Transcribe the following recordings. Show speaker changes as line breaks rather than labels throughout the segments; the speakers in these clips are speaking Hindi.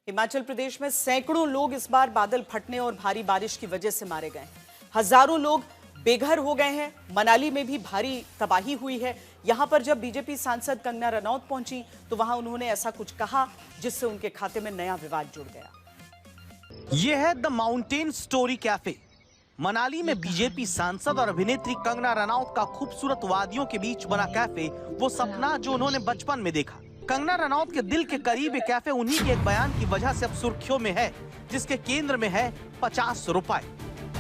हिमाचल प्रदेश में सैकड़ों लोग इस बार बादल फटने और भारी बारिश की वजह से मारे गए। हजारों लोग बेघर हो गए हैं। मनाली में भी भारी तबाही हुई है। यहां पर जब बीजेपी सांसद कंगना रनौत पहुंची तो वहां उन्होंने ऐसा कुछ कहा जिससे उनके खाते में नया विवाद जुड़ गया।
यह है the mountain story cafe. Manali में बीजेपी सांसद और अभिनेत्री कंगना रनौत का खूबसूरत वादियों के बीच बना कैफे वो सपना जो उन्होंने बचपन में देखा। कंगना रनौत के दिल के करीब ये कैफे उन्हीं के एक बयान की वजह से अब सुर्खियों में है, जिसके केंद्र में है 50 रुपए।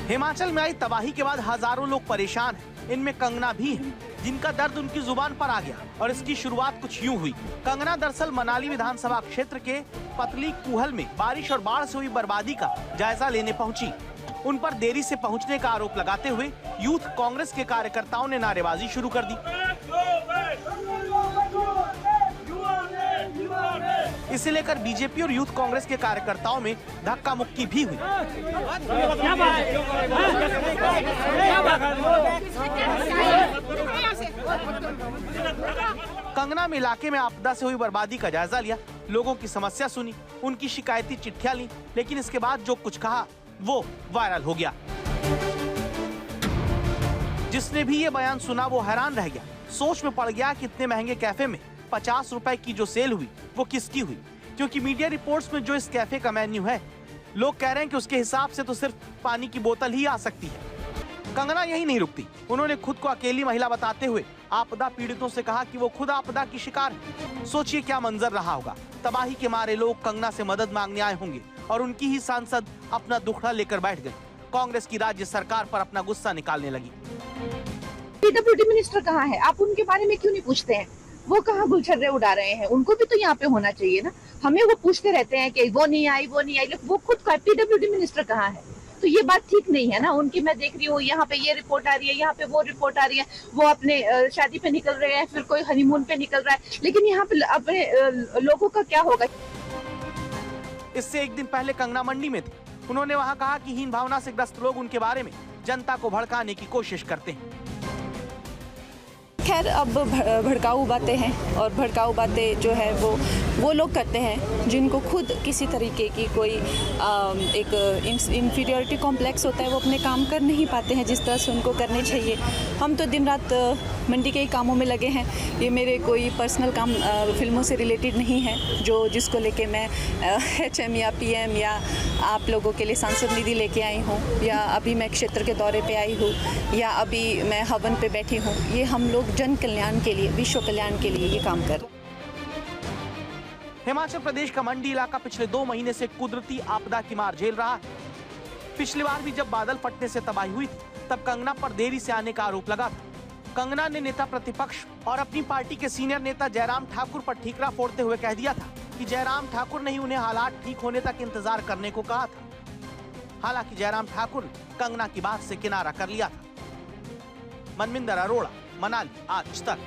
हिमाचल में आई तबाही के बाद हजारों लोग परेशान हैं। इनमें कंगना भी है, जिनका दर्द उनकी जुबान पर आ गया और इसकी शुरुआत कुछ यूं हुई। कंगना दरअसल मनाली विधानसभा क्षेत्र के पतली कुहल में बारिश और बाढ़ से हुई बर्बादी का जायजा लेने पहुंची। उन पर देरी से पहुंचने का आरोप लगाते हुए यूथ कांग्रेस के कार्यकर्ताओं ने नारेबाजी शुरू कर दी। इसे लेकर बीजेपी और यूथ कांग्रेस के कार्यकर्ताओं में धक्का मुक्की भी हुई। कंगना में इलाके में आपदा से हुई बर्बादी का जायजा लिया, लोगों की समस्या सुनी, उनकी शिकायती चिट्ठियां ली, लेकिन इसके बाद जो कुछ कहा वो वायरल हो गया। जिसने भी ये बयान सुना वो हैरान रह गया, सोच में पड़ गया कि इतने महंगे कैफे में 50 रुपए की जो सेल हुई वो किसकी हुई, क्योंकि मीडिया रिपोर्ट्स में जो इस कैफे का मेन्यू है, लोग कह रहे हैं कि उसके हिसाब से तो सिर्फ पानी की बोतल ही आ सकती है। कंगना यही नहीं रुकती, उन्होंने खुद को अकेली महिला बताते हुए आपदा पीड़ितों से कहा कि वो खुद आपदा की शिकार है। सोचिए क्या मंजर रहा होगा। तबाही के मारे लोग कंगना से मदद मांगने आए होंगे और उनकी ही सांसद अपना दुखड़ा लेकर बैठ गई। कांग्रेस की राज्य सरकार पर अपना गुस्सा निकालने लगी।
पीडब्ल्यूडी मिनिस्टर कहाँ है? आप उनके बारे में क्यों नहीं पूछते हैं? वो कहाँ गुलछर्रे उड़ा रहे हैं? उनको भी तो यहाँ पे होना चाहिए ना। हमें वो पूछते रहते हैं कि वो नहीं आई, वो खुद का पीडब्ल्यूडी मिनिस्टर कहाँ है? तो ये बात ठीक नहीं है ना उनकी। मैं देख रही हूँ यहाँ पे ये रिपोर्ट आ रही है, यहाँ पे वो रिपोर्ट आ रही है। वो अपने शादी पे निकल रहे हैं, फिर कोई हनीमून पे निकल रहा है, लेकिन यहाँ पे अपने लोगों का क्या होगा?
इससे एक दिन पहले कंगना मंडी में थी। उन्होंने वहाँ कहा कि हीन भावना से ग्रस्त लोग उनके बारे में जनता को भड़काने की कोशिश करते हैं।
खैर, अब भड़काऊ बातें हैं और भड़काऊ बातें जो है वो लोग करते हैं जिनको खुद किसी तरीके की कोई एक इंफीरियरिटी कॉम्प्लेक्स होता है। वो अपने काम कर नहीं पाते हैं जिस तरह से उनको करने चाहिए। हम तो दिन रात मंडी के ही कामों में लगे हैं। ये मेरे कोई पर्सनल काम फिल्मों से रिलेटेड नहीं है जिसको लेके मैं HM या PM या आप लोगों के लिए सांसद निधि लेके आई हूँ, या अभी मैं क्षेत्र के दौरे पे आई हूँ, या अभी मैं हवन पे बैठी हूँ। ये हम लोग जन कल्याण के लिए, विश्व कल्याण के लिए ये काम कर।
हिमाचल प्रदेश का मंडी इलाका पिछले 2 महीने से कुदरती आपदा की मार झेल रहा है। पिछली बार भी जब बादल फटने से तबाही हुई थी, तब कंगना पर देरी से आने का आरोप लगा था। कंगना ने नेता प्रतिपक्ष और अपनी पार्टी के सीनियर नेता जयराम ठाकुर पर ठीकरा फोड़ते हुए कह दिया था कि जयराम ठाकुर ने ही उन्हें हालात ठीक होने तक इंतजार करने को कहा था। हालांकि जयराम ठाकुर ने कंगना की बात से किनारा कर लिया था। मनमिंदर अरोड़ा, मनाली, आज तक।